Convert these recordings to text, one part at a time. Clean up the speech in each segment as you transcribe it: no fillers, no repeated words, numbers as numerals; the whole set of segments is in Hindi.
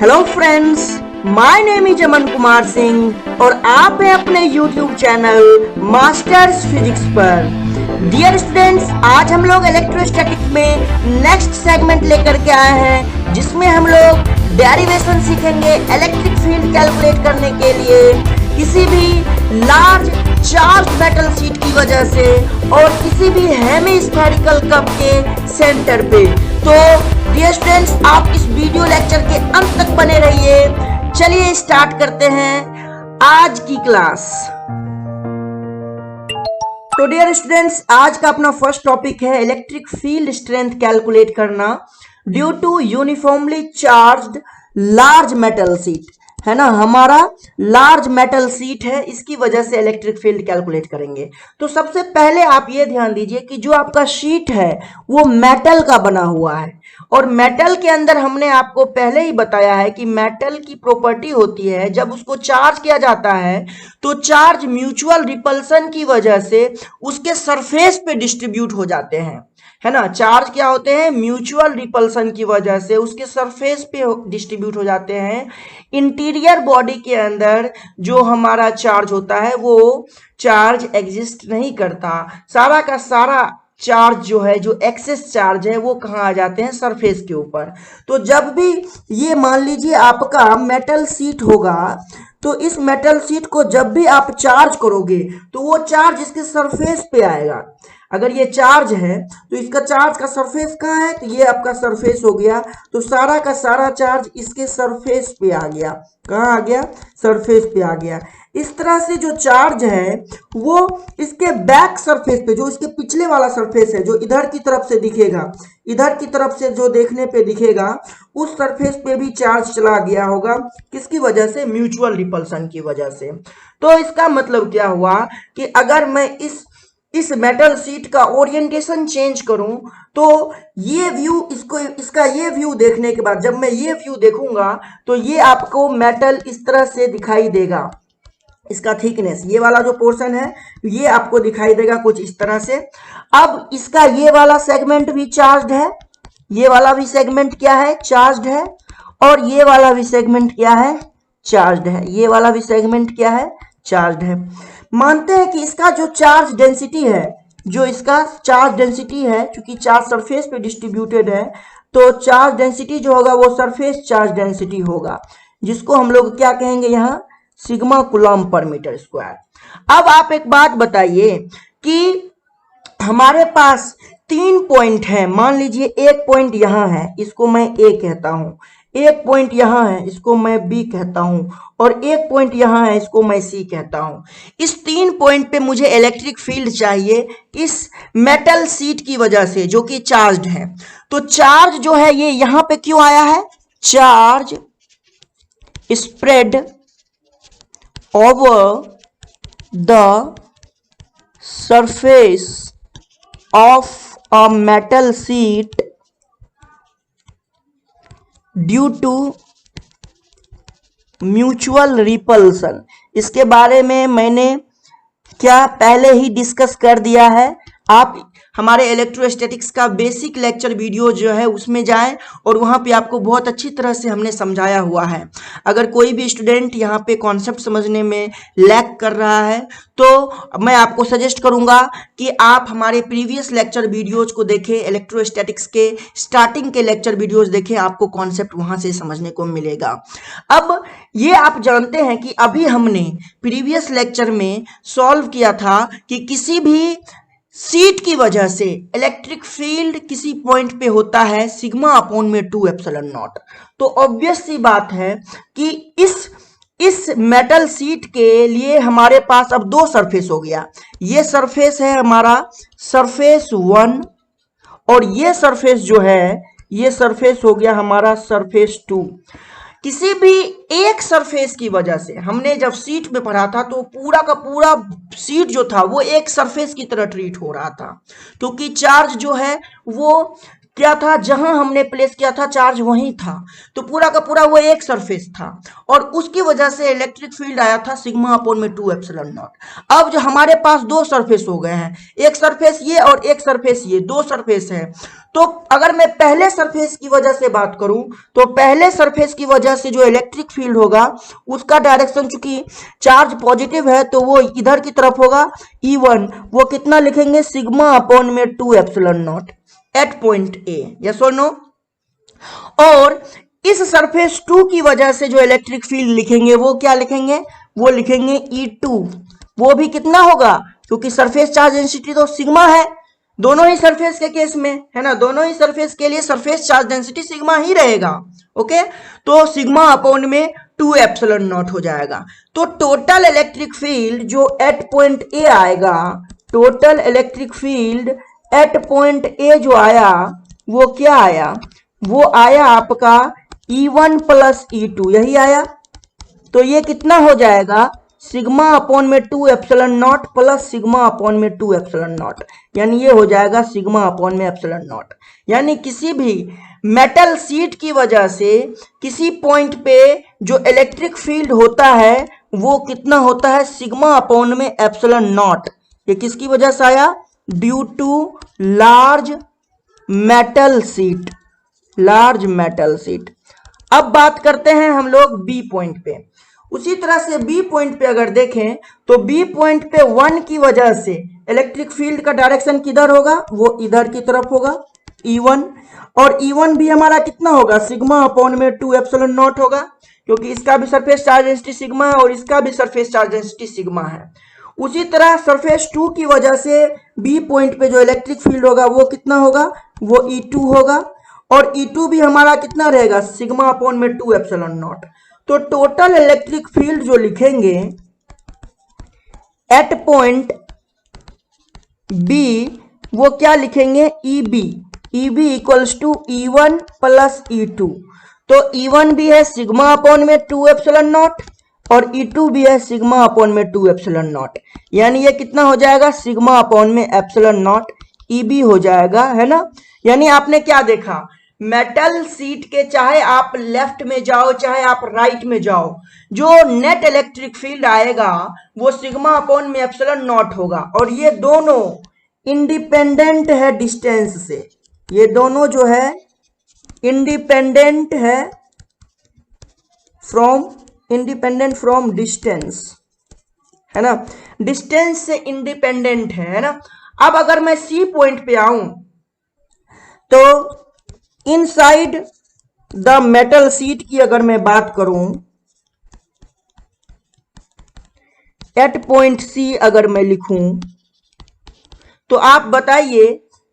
Hello friends, my name is Aman Kumar Singh और आप हैं अपने यूट्यूब चैनल मास्टर्स फिजिक्स पर। डियर स्टूडेंट्स, आज हम लोग इलेक्ट्रोस्टैटिक में नेक्स्ट सेगमेंट लेकर के आए हैं जिसमें हम लोग डेरिवेशन सीखेंगे इलेक्ट्रिक फील्ड कैलकुलेट करने के लिए किसी भी लार्ज चार्ज मेटल शीट की वजह से और किसी भी हेमिस्फेरिकल कप के सेंटर पे। तो डियर स्टूडेंट्स, आप इस वीडियो लेक्चर के अंत तक बने रहिए। चलिए स्टार्ट करते हैं आज की क्लास। तो डियर स्टूडेंट्स, आज का अपना फर्स्ट टॉपिक है इलेक्ट्रिक फील्ड स्ट्रेंथ कैलकुलेट करना due to uniformly charged large metal sheet, है ना। हमारा लार्ज मेटल शीट है, इसकी वजह से इलेक्ट्रिक फील्ड कैलकुलेट करेंगे। तो सबसे पहले आप ये ध्यान दीजिए कि जो आपका शीट है वो मेटल का बना हुआ है और मेटल के अंदर हमने आपको पहले ही बताया है कि मेटल की प्रॉपर्टी होती है जब उसको चार्ज किया जाता है तो चार्ज म्यूचुअल रिपल्सन की वजह से उसके सरफेस पे डिस्ट्रीब्यूट हो जाते हैं, है ना। चार्ज क्या होते हैं? म्यूचुअल रिपल्सन की वजह से उसके सरफेस पे डिस्ट्रीब्यूट हो जाते हैं। इंटीरियर बॉडी के अंदर जो हमारा चार्ज होता है वो चार्ज एग्जिस्ट नहीं करता। सारा का सारा चार्ज जो है, जो एक्सेस चार्ज है, वो कहाँ आ जाते हैं? सरफेस के ऊपर। तो जब भी ये मान लीजिए आपका मेटल शीट होगा तो इस मेटल शीट को जब भी आप चार्ज करोगे तो वो चार्ज इसके सरफेस पे आएगा। अगर ये चार्ज है तो इसका चार्ज का सरफेस कहाँ है? तो ये आपका सरफेस हो गया, तो सारा का सारा चार्ज इसके सरफेस पे आ गया। कहाँ आ गया? सरफेस पे आ गया। इस तरह से जो चार्ज है वो इसके बैक सरफेस पे, जो इसके पिछले वाला सरफेस है, जो इधर की तरफ से दिखेगा, इधर की तरफ से जो देखने पे दिखेगा, उस सरफेस पे भी चार्ज चला गया होगा। किसकी वजह से? म्यूचुअल रिपल्सन की वजह से। तो इसका मतलब क्या हुआ कि अगर मैं इस मेटल शीट का ओरिएंटेशन चेंज करूं तो ये व्यू, इसका ये व्यू देखने के बाद, जब मैं ये व्यू देखूंगा तो ये आपको मेटल इस तरह से दिखाई देगा। इसका थिकनेस, ये वाला जो पोर्शन है, ये आपको दिखाई देगा कुछ इस तरह से। अब इसका ये वाला सेगमेंट भी चार्ज्ड है, ये वाला भी सेगमेंट क्या है? चार्ज्ड है। और ये वाला भी सेगमेंट क्या है? चार्ज्ड है। ये वाला भी सेगमेंट क्या है? चार्ज्ड है। मानते हैं कि इसका जो चार्ज डेंसिटी है, जो इसका चार्ज डेंसिटी है, क्योंकि चार्ज सरफेस पे डिस्ट्रीब्यूटेड है, तो चार्ज डेंसिटी जो होगा वो सरफेस चार्ज डेंसिटी होगा, जिसको हम लोग क्या कहेंगे यहाँ? सिग्मा कूलम्ब पर मीटर स्क्वायर। अब आप एक बात बताइए कि हमारे पास 3 पॉइंट है। मान लीजिए एक पॉइंट यहां है, इसको मैं ए कहता हूं, एक पॉइंट यहां है, इसको मैं बी कहता हूं, और एक पॉइंट यहां है, इसको मैं सी कहता हूं। इस 3 पॉइंट पे मुझे इलेक्ट्रिक फील्ड चाहिए इस मेटल शीट की वजह से, जो कि चार्ज्ड है। तो चार्ज जो है ये यहां पे क्यों आया है? Charge spread over the surface of a metal sheet due to mutual repulsion। इसके बारे में मैंने क्या पहले ही डिस्कस कर दिया है। आप हमारे इलेक्ट्रोस्टैटिक्स का बेसिक लेक्चर वीडियो जो है उसमें जाएं और वहां पे आपको बहुत अच्छी तरह से हमने समझाया हुआ है। अगर कोई भी स्टूडेंट यहाँ पे कॉन्सेप्ट समझने में लैक कर रहा है तो मैं आपको सजेस्ट करूंगा कि आप हमारे प्रीवियस लेक्चर वीडियोज को देखें, इलेक्ट्रोस्टैटिक्स के स्टार्टिंग के लेक्चर वीडियोज देखें, आपको कॉन्सेप्ट वहां से समझने को मिलेगा। अब ये आप जानते हैं कि अभी हमने प्रीवियस लेक्चर में सॉल्व किया था कि किसी भी शीट की वजह से इलेक्ट्रिक फील्ड किसी पॉइंट पे होता है सिग्मा अपॉन में 2 एप्सिलॉन नॉट। तो ऑब्वियस सी बात है कि इस मेटल शीट के लिए हमारे पास अब 2 सरफेस हो गया। ये सरफेस है हमारा सरफेस 1 और ये सरफेस जो है, ये सरफेस हो गया हमारा सरफेस 2। किसी भी एक सरफेस की वजह से, हमने जब शीट में पढ़ा था तो पूरा का पूरा शीट जो था वो एक सरफेस की तरह ट्रीट हो रहा था, क्योंकि चार्ज जो है वो क्या था, जहां हमने प्लेस किया था चार्ज वहीं था, तो पूरा का पूरा वो एक सरफेस था, और उसकी वजह से इलेक्ट्रिक फील्ड आया था सिग्मा अपॉन में 2 एप्सिलॉन नॉट। अब जो हमारे पास दो सरफेस हो गए हैं, एक सरफेस ये और एक सरफेस ये, दो सरफेस है। तो अगर मैं पहले सरफेस की वजह से बात करूं, तो पहले सरफेस की वजह से जो इलेक्ट्रिक फील्ड होगा उसका डायरेक्शन, चूंकि चार्ज पॉजिटिव है तो वो इधर की तरफ होगा, E1, वो कितना लिखेंगे, सिग्मा अपॉन में 2 epsilon not at point A, yes और नो। और इस सरफेस 2 की वजह से जो इलेक्ट्रिक फील्ड लिखेंगे वो क्या लिखेंगे, वो लिखेंगे E2, वो भी कितना होगा, क्योंकि सरफेस चार्ज डेंसिटी तो सिग्मा है, दोनों ही सरफेस के केस में है ना, दोनों ही सरफेस के लिए सरफेस चार्ज डेंसिटी सिग्मा ही रहेगा। ओके, तो सिग्मा अपॉन में 2 एप्सिलॉन नॉट हो जाएगा। तो टोटल इलेक्ट्रिक फील्ड जो एट पॉइंट ए आएगा, total electric field at point A जो आया वो क्या आया, वो आया आपका E1 प्लस E2, यही आया। तो ये कितना हो जाएगा, सिग्मा अपॉन में 2 epsilon not plus sigma upon में 2 एप्सिलॉन नॉट, यानी ये हो जाएगा सिग्मा अपॉन में एप्सिलॉन नॉट। यानी किसी भी मेटल सीट की वजह से किसी पॉइंट पे जो इलेक्ट्रिक फील्ड होता है वो कितना होता है, सिग्मा अपॉन में एप्सिलॉन नॉट। ये किसकी वजह से आया, due to large metal sheet, large metal sheet. अब बात करते हैं हम लोग बी पॉइंट पे। उसी तरह से बी पॉइंट पे अगर देखें तो बी पॉइंट पे 1 की वजह से इलेक्ट्रिक फील्ड का डायरेक्शन किधर होगा, वो इधर की तरफ होगा, E1। और E1 भी हमारा कितना होगा, सिग्मा अपॉन में 2 एप्सिलॉन नॉट होगा, क्योंकि इसका भी सरफेस चार्ज डेंसिटी सिग्मा है और इसका भी सरफेस चार्ज डेंसिटी सिग्मा है। उसी तरह सरफेस 2 की वजह से बी पॉइंट पे जो इलेक्ट्रिक फील्ड होगा वो कितना होगा, वो E2 होगा, और E2 भी हमारा कितना रहेगा, सिग्मा अपॉन में 2 एप्सिलॉन नॉट। तो टोटल इलेक्ट्रिक फील्ड जो लिखेंगे एट पॉइंट बी, वो क्या लिखेंगे, EB, EB equals to E1 plus E2। तो E1 भी है सिग्मा अपॉन में 2 एप्सिलॉन नॉट और E2 भी है सिग्मा अपॉन में 2 एप्सिलॉन नॉट, यानी ये कितना हो जाएगा, सिग्मा अपॉन में एप्सिलॉन नॉट EB हो जाएगा, है ना। यानी आपने क्या देखा, मेटल सीट के चाहे आप लेफ्ट में जाओ चाहे आप राइट में जाओ, जो नेट इलेक्ट्रिक फील्ड आएगा वो सिग्मा अपॉन में एप्सिलॉन नॉट होगा। और ये दोनों इंडिपेंडेंट है डिस्टेंस से, ये दोनों जो है इंडिपेंडेंट है फ्रॉम, इंडिपेंडेंट फ्रॉम डिस्टेंस, है ना, डिस्टेंस से इंडिपेंडेंट है ना। अब अगर मैं सी पॉइंट पे आऊं तो इनसाइड द मेटल सीट की अगर मैं बात करूं, एट पॉइंट सी अगर मैं लिखूं, तो आप बताइए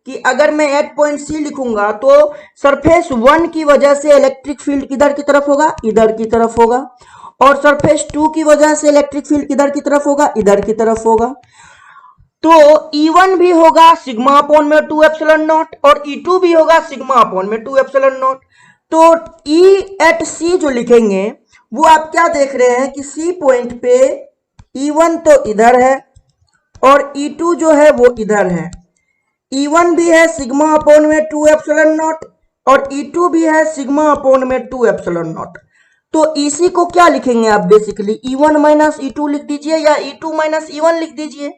कि अगर मैं एट पॉइंट सी लिखूंगा तो सरफेस 1 की वजह से इलेक्ट्रिक फील्ड किधर की तरफ होगा, इधर की तरफ होगा, और सरफेस 2 की वजह से इलेक्ट्रिक फील्ड किधर की तरफ होगा, इधर की तरफ होगा। तो E1 भी होगा सिग्मा अपॉन में 2 एप्सिलॉन नॉट और E2 भी होगा सिग्मा अपॉन में 2 एप्सिलॉन नॉट। तो E एट C जो लिखेंगे वो आप क्या देख रहे हैं कि C पॉइंट पे E1 तो इधर है और E2 जो है वो इधर है। E1 भी है सिग्मा अपॉन में 2 एप्सिलॉन नॉट और E2 भी है सिग्मा अपॉन में 2 एप्सिलॉन नॉट। तो EC को क्या लिखेंगे आप, बेसिकली E1 माइनस E2 लिख दीजिए या E2 माइनस E1 लिख दीजिए।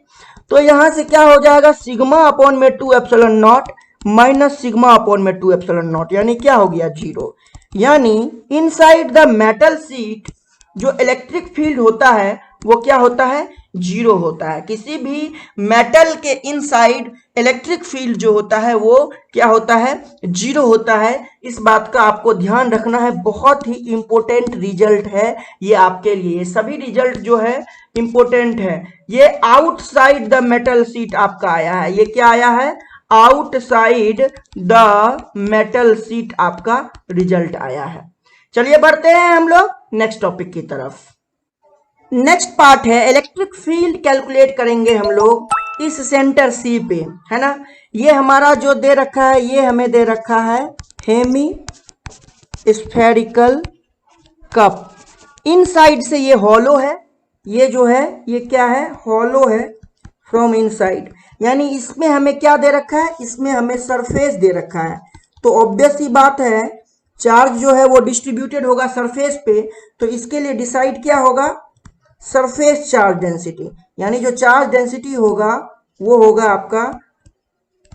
तो यहां से क्या हो जाएगा, सिग्मा अपॉन में 2 epsilon not minus sigma upon में 2 एप्सिलॉन नॉट, यानी क्या हो गया, 0। यानी इनसाइड द मेटल सीट जो इलेक्ट्रिक फील्ड होता है वो क्या होता है, 0 होता है। किसी भी मेटल के इनसाइड इलेक्ट्रिक फील्ड जो होता है वो क्या होता है, 0 होता है। इस बात का आपको ध्यान रखना है, बहुत ही इंपॉर्टेंट रिजल्ट है ये आपके लिए, सभी रिजल्ट जो है इंपॉर्टेंट है। ये आउटसाइड द मेटल सीट आपका आया है, ये क्या आया है, आउटसाइड द मेटल सीट आपका रिजल्ट आया है। चलिए बढ़ते हैं हम लोग नेक्स्ट टॉपिक की तरफ। नेक्स्ट पार्ट है इलेक्ट्रिक फील्ड कैलकुलेट करेंगे हम लोग इस सेंटर सी पे, है ना। ये हमारा जो दे रखा है, ये हमें दे रखा है हेमी स्फेरिकल कप। इनसाइड से ये हॉलो है, ये जो है ये क्या है, हॉलो है फ्रॉम इनसाइड, यानी इसमें हमें क्या दे रखा है, इसमें हमें सरफेस दे रखा है। तो ऑब्वियस सी बात है चार्ज जो है वो डिस्ट्रीब्यूटेड होगा सरफेस पे, तो इसके लिए डिसाइड क्या होगा, सरफेस चार्ज डेंसिटी, यानी जो चार्ज डेंसिटी होगा वो होगा आपका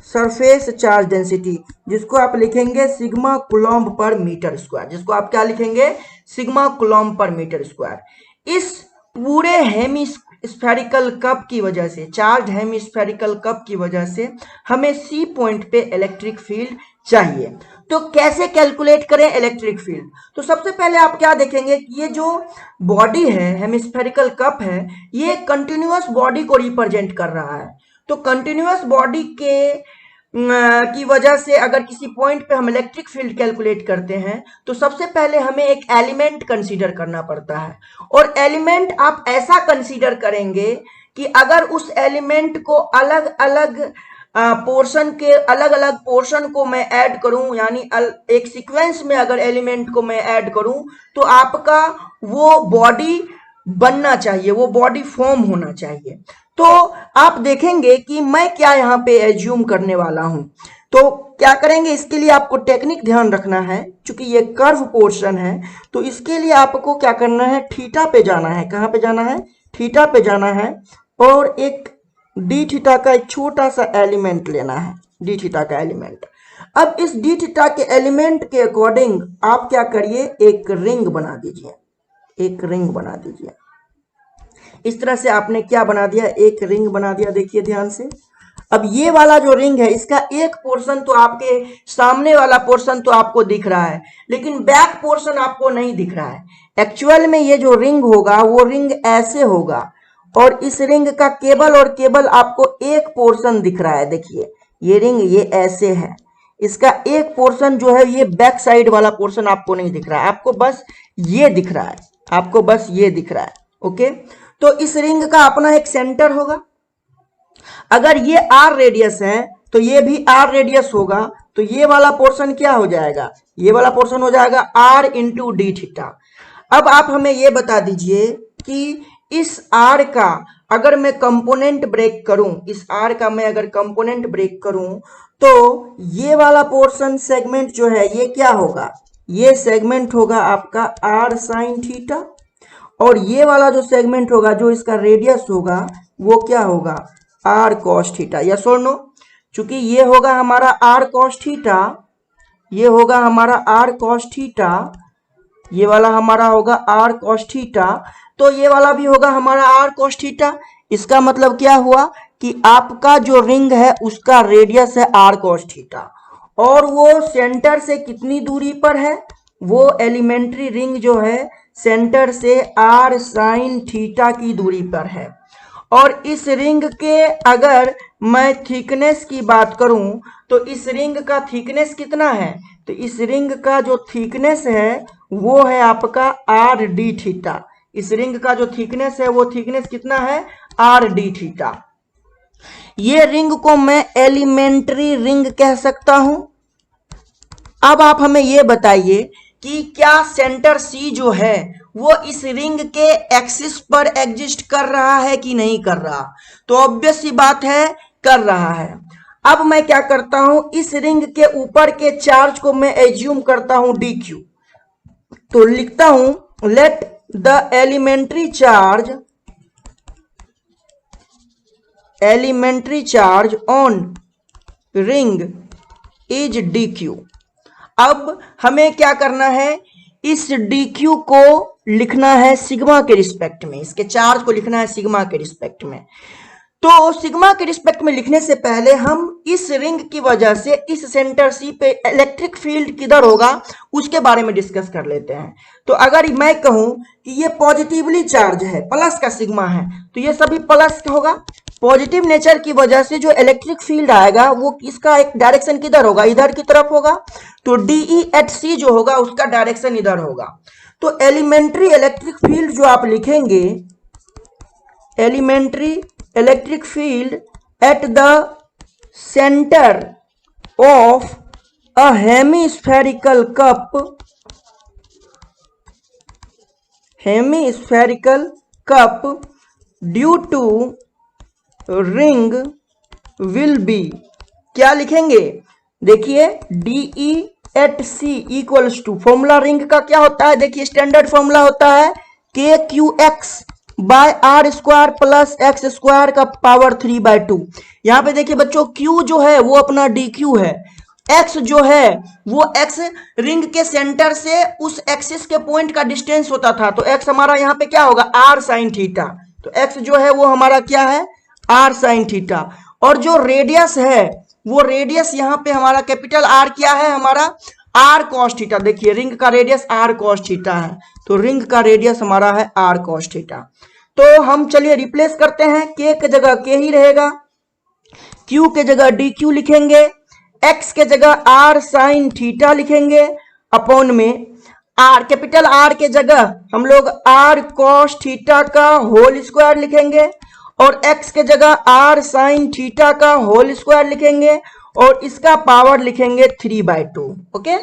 सरफेस चार्ज डेंसिटी, जिसको आप लिखेंगे सिग्मा कूलम्ब पर मीटर स्क्वायर, जिसको आप क्या लिखेंगे, सिग्मा कूलम्ब पर मीटर स्क्वायर। इस पूरे हेमिस्फेरिकल कप की वजह से, चार्ज हेमिस्फेरिकल कप की वजह से हमें सी पॉइंट पे इलेक्ट्रिक फील्ड चाहिए। तो कैसे कैलकुलेट करें इलेक्ट्रिक फील्ड, तो सबसे पहले आप क्या देखेंगे कि ये जो बॉडी है, हेमिस्फेरिकल कप है, ये कंटिन्यूअस बॉडी को रिप्रेजेंट कर रहा है। तो कंटिन्यूअस बॉडी की वजह से अगर किसी पॉइंट पे हम इलेक्ट्रिक फील्ड कैलकुलेट करते हैं तो सबसे पहले हमें एक एलिमेंट कंसीडर करना पड़ता है, और एलिमेंट आप ऐसा कंसीडर करेंगे कि अगर उस एलिमेंट को अलग अलग पोर्शन के अलग अलग पोर्शन को मैं ऐड करूं, यानी एक सीक्वेंस में अगर एलिमेंट को मैं ऐड करूं तो आपका वो बॉडी बनना चाहिए, वो बॉडी फॉर्म होना चाहिए। तो आप देखेंगे कि मैं क्या यहाँ पे एज्यूम करने वाला हूं। तो क्या करेंगे, इसके लिए आपको टेक्निक ध्यान रखना है, क्योंकि ये कर्व पोर्शन है, तो इसके लिए आपको क्या करना है, थीटा पे जाना है। कहाँ पे जाना है, थीटा पे जाना है, और एक डी थीटा का एक छोटा सा एलिमेंट लेना है, डी थीटा का एलिमेंट। अब इस डी थीटा के एलिमेंट के अकॉर्डिंग आप क्या करिए, एक रिंग बना दीजिए, एक रिंग बना दीजिए। इस तरह से आपने क्या बना दिया, एक रिंग बना दिया, देखिए ध्यान से। अब ये वाला जो रिंग है इसका एक पोर्शन तो आपके सामने वाला पोर्शन तो आपको दिख रहा है, लेकिन बैक पोर्शन आपको नहीं दिख रहा है। एक्चुअल में ये जो रिंग होगा वो रिंग ऐसे होगा, और इस रिंग का केबल और केबल आपको एक पोर्शन दिख रहा है। देखिए ये रिंग ये ऐसे है, इसका एक पोर्शन जो है ये बैक साइड वाला पोर्शन आपको नहीं दिख रहा है, आपको बस ये दिख रहा है, आपको बस ये दिख रहा है। ओके, तो इस रिंग का अपना एक सेंटर होगा। अगर ये आर रेडियस है तो ये भी आर रेडियस होगा, तो ये वाला पोर्शन क्या हो जाएगा, ये वाला पोर्शन हो जाएगा आर इंटू डी थीटा। अब आप हमें ये बता दीजिए कि इस आर का अगर मैं कंपोनेंट ब्रेक करूं, इस आर का मैं अगर कंपोनेंट ब्रेक करूं तो ये वाला पोर्शन सेगमेंट जो है ये क्या होगा, ये सेगमेंट होगा आपका आर साइन थीटा, और ये वाला जो सेगमेंट होगा जो इसका रेडियस होगा वो क्या होगा, आर कॉस थीटा। यस और नो, चूंकि ये होगा हमारा आर कॉस थीटा, ये होगा हमारा आर कॉस थीटा, ये वाला हमारा होगा आर कॉस थीटा, तो ये वाला भी होगा हमारा आर कॉस थीटा। इसका मतलब क्या हुआ कि आपका जो रिंग है उसका रेडियस है आर कॉस थीटा, और वो सेंटर से कितनी दूरी पर है, वो एलिमेंट्री रिंग जो है सेंटर से आर साइन थीटा की दूरी पर है। और इस रिंग के अगर मैं थिकनेस की बात करूं तो इस रिंग का थिकनेस कितना है, तो इस रिंग का जो थिकनेस है वो है आपका आर डी थीटा। इस रिंग का जो थिकनेस है वो थिकनेस कितना है, आर डी थीटा। ये रिंग को मैं एलिमेंट्री रिंग कह सकता हूं। अब आप हमें ये बताइए कि क्या सेंटर सी जो है वो इस रिंग के एक्सिस पर एग्जिस्ट कर रहा है कि नहीं कर रहा, तो ऑब्वियस सी बात है कर रहा है। अब मैं क्या करता हूं, इस रिंग के ऊपर के चार्ज को मैं एज्यूम करता हूं डी क्यू, तो लिखता हूं let the elementary charge on ring is d Q. अब हमें क्या करना है, इस dq को लिखना है सिग्मा के रिस्पेक्ट में, इसके चार्ज को लिखना है सिग्मा के रिस्पेक्ट में। तो सिग्मा के रिस्पेक्ट में लिखने से पहले हम इस रिंग की वजह से इस सेंटर सी पे इलेक्ट्रिक फील्ड किधर होगा उसके बारे में डिस्कस कर लेते हैं। तो अगर मैं कहूं कि ये पॉजिटिवली चार्ज है, प्लस का सिग्मा है, तो ये सभी प्लस होगा। पॉजिटिव नेचर की वजह से जो इलेक्ट्रिक फील्ड आएगा वो इसका एक डायरेक्शन किधर होगा, इधर की तरफ होगा, तो डीई एट सी जो होगा उसका डायरेक्शन इधर होगा। तो एलिमेंट्री इलेक्ट्रिक फील्ड जो आप लिखेंगे, elementary electric field at the centre of a hemispherical cup due to ring will be, क्या लिखेंगे, देखिए DE at C equals to, formula ring का क्या होता है, देखिए स्टैंडर्ड फॉर्मूला होता है KQX by R square plus X square का पावर 3/2। यहाँ पे देखिए बच्चों Q जो है वो अपना DQ है, X जो है वो X रिंग के सेंटर से उस एक्सिस के पॉइंट का डिस्टेंस होता था, तो X हमारा यहाँ पे क्या होगा R साइन थीटा, तो X जो है वो हमारा क्या है R साइन थीटा। और जो रेडियस है वो रेडियस यहाँ पे हमारा कैपिटल R क्या है हमारा R cos थीटा, देखिए रिंग का रेडियस R cos थीटा है, तो रिंग का रेडियस हमारा है R cos थीटा। तो हम चलिए रिप्लेस करते हैं, K के जगह K ही रहेगा, Q के जगह DQ लिखेंगे, X के जगह R साइन थीटा लिखेंगे, अपॉन में R कैपिटल R के जगह हम लोग R cos थीटा का होल स्क्वायर लिखेंगे, और x के जगह r साइन थीटा का होल स्क्वायर लिखेंगे, और इसका पावर लिखेंगे 3/2। ओके,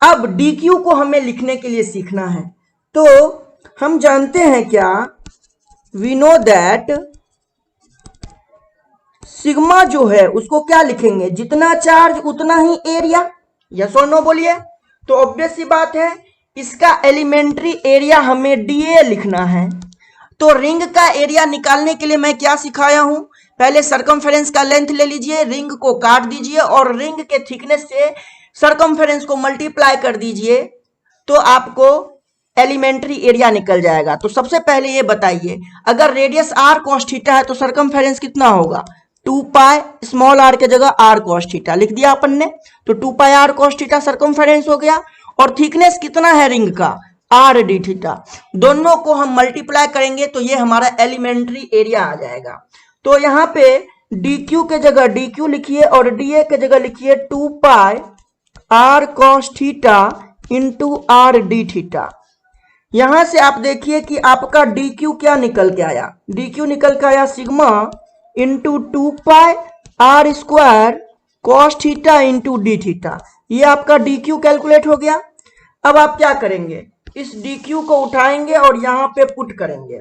अब dq को हमें लिखने के लिए सीखना है, तो हम जानते हैं क्या, वी नो दैट सिग्मा जो है उसको क्या लिखेंगे, जितना चार्ज उतना ही एरिया, यस और नो बोलिए। तो ऑब्वियस सी बात है इसका एलिमेंट्री एरिया हमें dA लिखना है। तो रिंग का एरिया निकालने के लिए मैं क्या सिखाया हूं, पहले सरकमफेरेंस का लेंथ ले लीजिए, रिंग को काट दीजिए और रिंग के थिकनेस से सरकमफेरेंस को मल्टीप्लाई कर दीजिए, तो आपको एलिमेंट्री एरिया निकल जाएगा। तो सबसे पहले ये बताइए, अगर रेडियस r cos थीटा है तो सरकमफेरेंस कितना होगा, 2 पाई स्मॉल r के जगह r cos थीटा लिख दिया अपन ने, तो 2 पाई r cos थीटा सरकमफेरेंस हो गया। और थिकनेस कितना है रिंग का, आर डी थीटा, दोनों को हम मल्टीप्लाई करेंगे तो ये हमारा एलिमेंट्री एरिया आ जाएगा। तो यहाँ पे DQ के जगह DQ लिखिए और DA के जगह लिखिए 2 पाई R cos theta into R D theta. यहां से आप देखिए कि आपका DQ क्या निकल के आया, DQ निकल के आया सिग्मा इंटू 2 पाई R square cos theta into D theta, ये आपका DQ कैलकुलेट हो गया। अब आप क्या करेंगे, इस DQ को उठाएंगे और यहां पे पुट करेंगे,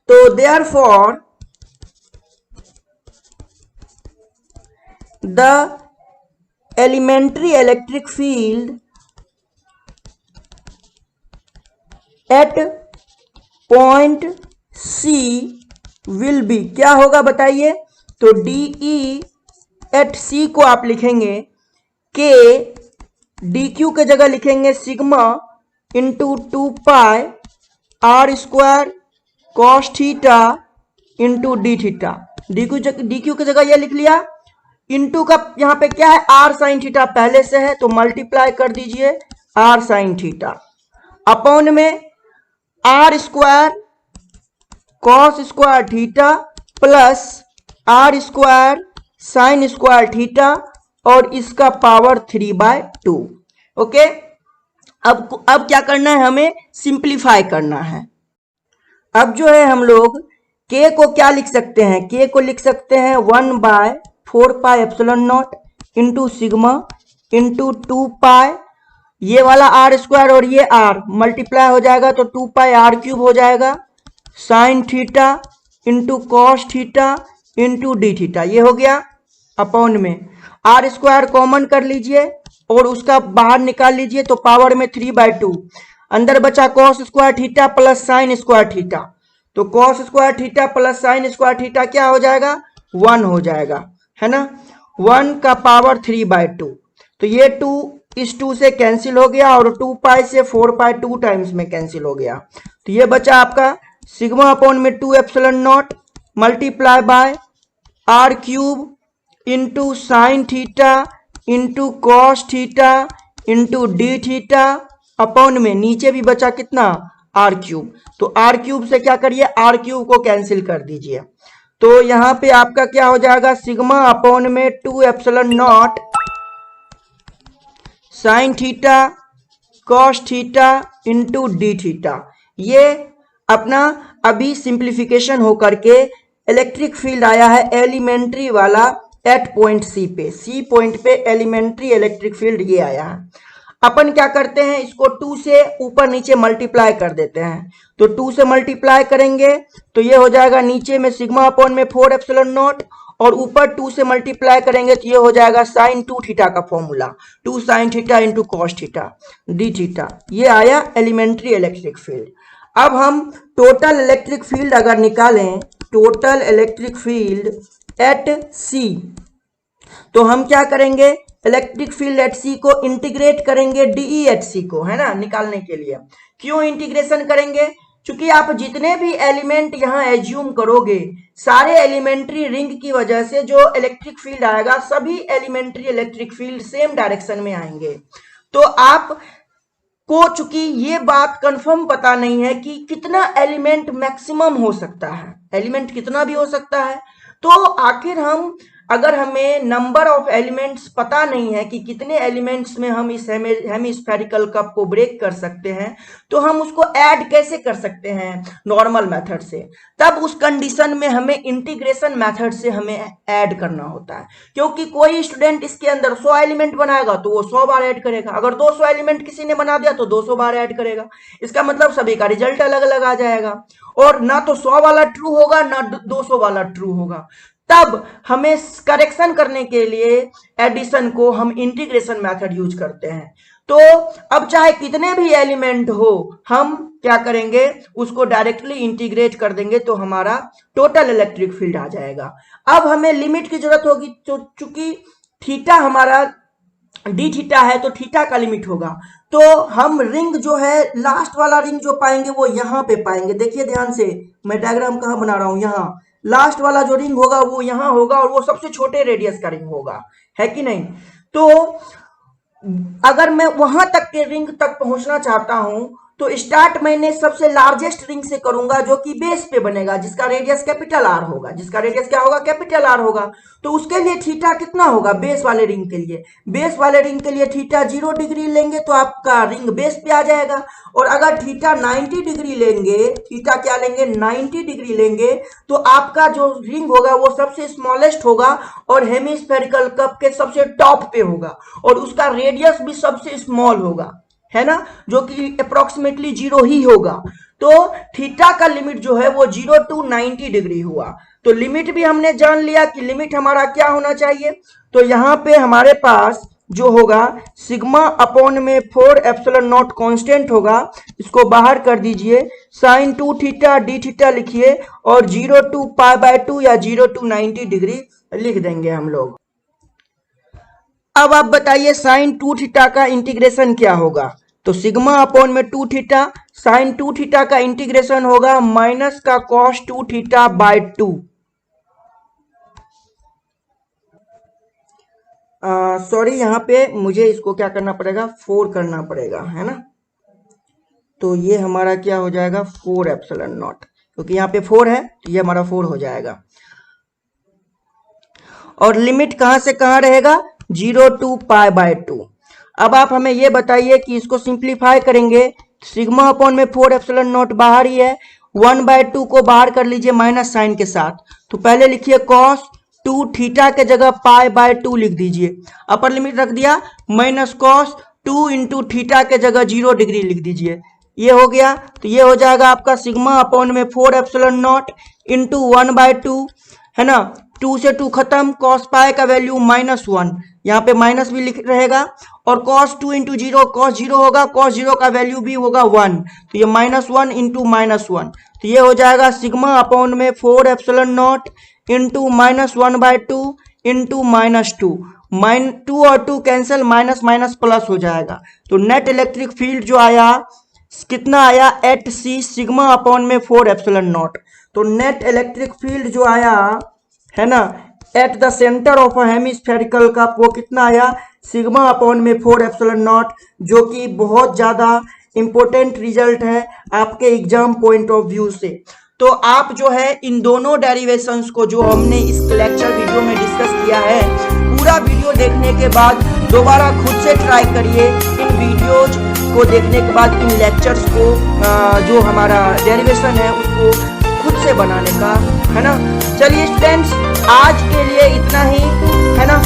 तो therefore the elementary electric field at point C will be, क्या होगा बताइए, तो DE एट C को आप लिखेंगे K, DQ के जगह लिखेंगे सिग्मा इंटू 2 पाई R square cos theta into D theta, DQ की जगह ये लिख लिया, इंटू का यहाँ पे क्या है R साइन थीटा पहले से है तो मल्टीप्लाई कर दीजिए R साइन थीटा, अपॉन में R square cos square theta plus R square sine square theta और इसका पावर 3/2। ओके, अब क्या करना है, हमें सिंप्लीफाई करना है। अब जो है हम लोग K को क्या लिख सकते हैं, K को लिख सकते हैं 1/4 pi epsilon not into sigma into 2 पाई, ये वाला R स्क्वायर और ये R मल्टीप्लाई हो जाएगा तो 2 पाई R क्यूब हो जाएगा, sine theta into cos theta into D theta, ये हो गया, अपॉन में R स्क्वायर कॉमन कर लीजिए और उसका बाहर निकाल लीजिए तो पावर में 3/2, अंदर बचा cos square theta plus sine square theta, तो cos square theta plus sine square theta क्या हो जाएगा 1 हो जाएगा, है ना, 1 का पावर 3/2, तो ये 2 इस 2 से कैंसिल हो गया और 2 पाई से 4 पाई 2 टाइम्स में कैंसिल हो गया, तो ये बचा आपका सिग्मा अपॉन में 2 epsilon not multiply by R cube into sine theta into cos theta into D theta, upon में नीचे भी बचा कितना R क्यूब, तो R क्यूब से क्या करिए R क्यूब को कैंसिल कर दीजिए, तो यहां पे आपका क्या हो जाएगा सिग्मा अपॉन में 2 epsilon not sine theta cos theta into D theta. ये अपना अभी सिंप्लीफिकेशन होकर के इलेक्ट्रिक फील्ड आया है एलिमेंट्री वाला एट पॉइंट C पॉइंट पे एलिमेंट्री इलेक्ट्रिक फील्ड ये आया है। अपन क्या करते हैं, इसको 2 से ऊपर नीचे मल्टीप्लाई कर देते हैं, तो 2 से मल्टीप्लाई करेंगे तो ये हो जाएगा नीचे में सिग्मा अपॉन में 4 एप्सिलॉन नॉट और ऊपर 2 से मल्टीप्लाई करेंगे तो ये हो जाएगा साइन 2 थीटा का formula, 2 sine theta into cos theta D theta. ये आया एलिमेंट्री इलेक्ट्रिक फील्ड। अब हम टोटल इलेक्ट्रिक फील्ड अगर निकालें, टोटल इलेक्ट्रिक फील्ड एट सी, तो हम क्या करेंगे, इलेक्ट्रिक फील्ड एट सी को इंटीग्रेट करेंगे डीई एट सी को, है ना, निकालने के लिए। क्यों इंटीग्रेशन करेंगे, क्योंकि आप जितने भी एलिमेंट यहां एज्यूम करोगे, सारे एलिमेंट्री रिंग की वजह से जो इलेक्ट्रिक फील्ड आएगा, सभी elementary electric field same direction में आएंगे। तो आप को चूंकि ये बात कंफर्म पता नहीं है कि कितना एलिमेंट मैक्सिमम हो सकता है, एलिमेंट कितना भी हो सकता है, तो आखिर हम अगर हमें नंबर ऑफ एलिमेंट्स पता नहीं है कि कितने एलिमेंट्स में हम इस हेमिस्फेरिकल कप को ब्रेक कर सकते हैं, तो हम उसको ऐड कैसे कर सकते हैं नॉर्मल मेथड से। तब उस कंडीशन में हमें इंटीग्रेशन मेथड से हमें ऐड करना होता है, क्योंकि कोई स्टूडेंट इसके अंदर 100 एलिमेंट बनाएगा तो वो 100 बार ऐड करेगा, अगर 200 एलिमेंट किसी ने बना दिया तो 200 बार ऐड करेगा। इसका मतलब सभी का रिजल्ट अलग अलग आ जाएगा, और ना तो 100 वाला ट्रू होगा ना 200 वाला ट्रू होगा। तब हमें करेक्शन करने के लिए एडिशन को हम इंटीग्रेशन मेथड यूज करते हैं। तो अब चाहे कितने भी एलिमेंट हो, हम क्या करेंगे, उसको डायरेक्टली इंटीग्रेट कर देंगे तो हमारा टोटल इलेक्ट्रिक फील्ड आ जाएगा। अब हमें लिमिट की जरूरत होगी, तो चूंकि थीटा हमारा डी थीटा है तो थीटा का लिमिट होगा, तो हम रिंग जो है, लास्ट वाला रिंग जो पाएंगे वो यहां पे पाएंगे। देखिए ध्यान से, मैं डायग्राम कहां बना रहा हूं, यहां लास्ट वाला जो रिंग होगा वो यहां होगा, और वो सबसे छोटे रेडियस का रिंग होगा, है कि नहीं। तो अगर मैं वहां तक के रिंग तक पहुंचना चाहता हूं, तो स्टार्ट मैंने सबसे लार्जेस्ट रिंग से करूंगा, जो कि बेस पे बनेगा, जिसका रेडियस कैपिटल आर होगा, जिसका रेडियस क्या होगा, कैपिटल आर होगा। तो उसके लिए थीटा कितना होगा, बेस वाले रिंग के लिए, बेस वाले रिंग के लिए थीटा 0 डिग्री लेंगे तो आपका रिंग बेस पे आ जाएगा। और अगर थीटा 90 डिग्री लेंगे, थीटा क्या लेंगे, 90 डिग्री लेंगे, तो आपका जो रिंग होगा वो सबसे स्मॉलेस्ट होगा और हेमिस्फेरिकल कप के सबसे टॉप पे होगा, और उसका रेडियस भी सबसे स्मॉल होगा, है ना, जो कि अप्रोक्सीमेटली 0 ही होगा। तो थीटा का लिमिट जो है वो 0 to 90 डिग्री हुआ। तो लिमिट भी हमने जान लिया कि लिमिट हमारा क्या होना चाहिए। तो यहां पे हमारे पास जो होगा सिग्मा अपॉन में 4 एप्सिलॉन नॉट कांस्टेंट होगा, इसको बाहर कर दीजिए, साइन 2 थीटा डी थीटा लिखिए, और 0 to π/2 या 0 to 90 डिग्री लिख देंगे हम लोग। अब आप बताइए साइन 2 थीटा का इंटीग्रेशन क्या होगा। तो सिग्मा अपॉन में 2 थीटा, साइन 2 थीटा का इंटीग्रेशन होगा माइनस का कॉस 2 थीटा बाय 2। सॉरी, यहां पे मुझे इसको क्या करना पड़ेगा, 4 करना पड़ेगा, है ना। तो ये हमारा क्या हो जाएगा, 4 एप्सिलॉन नॉट, क्योंकि यहाँ पे 4 है तो ये हमारा 4 हो जाएगा। और लिमिट कहां से कहां रहेगा, 0 to π/2। अब आप हमें ये बताइए कि इसको सिंप्लीफाई करेंगे, सिग्मा अपॉन में 4 एप्सिलॉन नॉट बाहर ही है, 1/2 को बाहर कर लीजिए माइनस साइन के साथ। तो पहले लिखिए कॉस 2 थीटा के जगह π/2 लिख दीजिए, अपर लिमिट रख दिया, माइनस कॉस 2 इंटू थीटा के जगह 0 डिग्री लिख दीजिए। ये हो गया, तो ये हो जाएगा आपका सिग्मा अपॉन में 4 एप्सिलॉन नॉट इंटू 1/2, है ना, 2 से 2 खत्म, कॉस पाई का वैल्यू -1, यहाँ पे माइनस भी लिख रहेगा, और कॉस 2 इंटू 0 कॉस 0 होगा, कॉस 0 का वैल्यू भी होगा 1, तो ये -1 इंटू -1, तो ये हो जाएगा सिग्मा अपॉन में 4 एप्सिलॉन नॉट इंटू -1/2 इंटू -2, -2 और 2 कैंसिल, माइनस माइनस प्लस हो जाएगा। तो नेट इलेक्ट्रिक फील्ड जो आया कितना आया, एट सी सिग्मा अपॉन में 4 एप्सिलॉन नॉट। तो नेट इलेक्ट्रिक फील्ड जो आया है ना eight the centre of a hemispherical cup, वो कितना आया, सिग्मा अपॉन में 4 एप्सिलॉन नॉट, जो कि बहुत ज्यादा इंपॉर्टेंट रिजल्ट है आपके एग्जाम पॉइंट ऑफ व्यू से। तो आप जो है इन दोनों डेरिवेशंस को जो हमने इस लेक्चर वीडियो में डिस्कस किया है, पूरा वीडियो देखने के बाद दोबारा खुद से ट्राई करिए, इन वीडियोज को देखने के बाद इन लेक्चर्स को जो हमारा डेरिवेशन है उसको खुद से बनाने का, है ना। चलिए स्टूडेंट्स, आज के लिए इतना ही, है ना।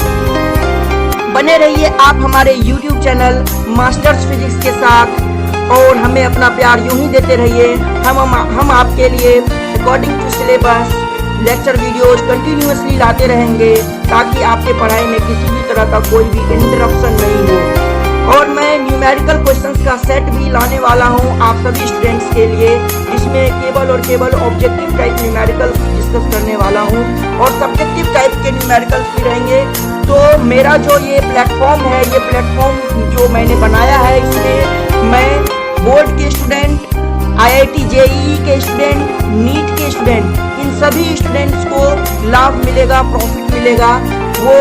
बने रहिए आप हमारे YouTube चैनल मास्टर्स फिजिक्स के साथ, और हमें अपना प्यार यूं ही देते रहिए। हम आपके लिए according to syllabus lecture videos continuously लाते रहेंगे ताकि आपके पढ़ाई में किसी भी तरह का कोई भी इंटरप्शन नहीं हो। और मैं न्यूमेरिकल क्वेश्चंस का सेट भी लाने वाला हूं आप सभी स्टूडेंट्स के लिए। इसमें केवल और केवल ऑब्जेक्टिव टाइप न्यूमेरिकल डिस्कस करने वाला हूं और सब्जेक्टिव टाइप के न्यूमेरिकल्स भी रहेंगे। तो मेरा जो ये प्लेटफॉर्म है, ये प्लेटफॉर्म जो मैंने बनाया है, इसमें मैं बोर्ड के स्टूडेंट, IIT JEE के स्टूडेंट, नीट के स्टूडेंट, इन सभी स्टूडेंट्स को लाभ मिलेगा, प्रॉफिट मिलेगा। वो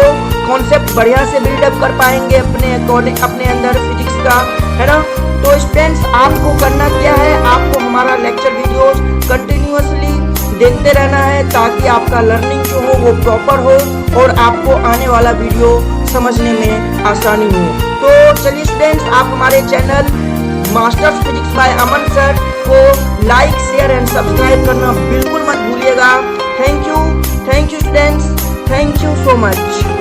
कॉन्सेप्ट बढ़िया से बिल्डअप कर पाएंगे अपने अंदर फिजिक्स का, है ना। तो स्टूडेंट्स, आपको करना क्या है, आपको हमारा लेक्चर वीडियोस कंटिन्यूअसली देखते रहना है ताकि आपका लर्निंग जो हो वो प्रॉपर हो और आपको आने वाला वीडियो समझने में आसानी हो। तो चलिए स्टूडेंट्स, आप हमारे चैनल मास्टर्स फिजिक्स बाय अमन सर को लाइक, शेयर एंड सब्सक्राइब करना बिल्कुल मत भूलिएगा। Thank you students, thank you so much.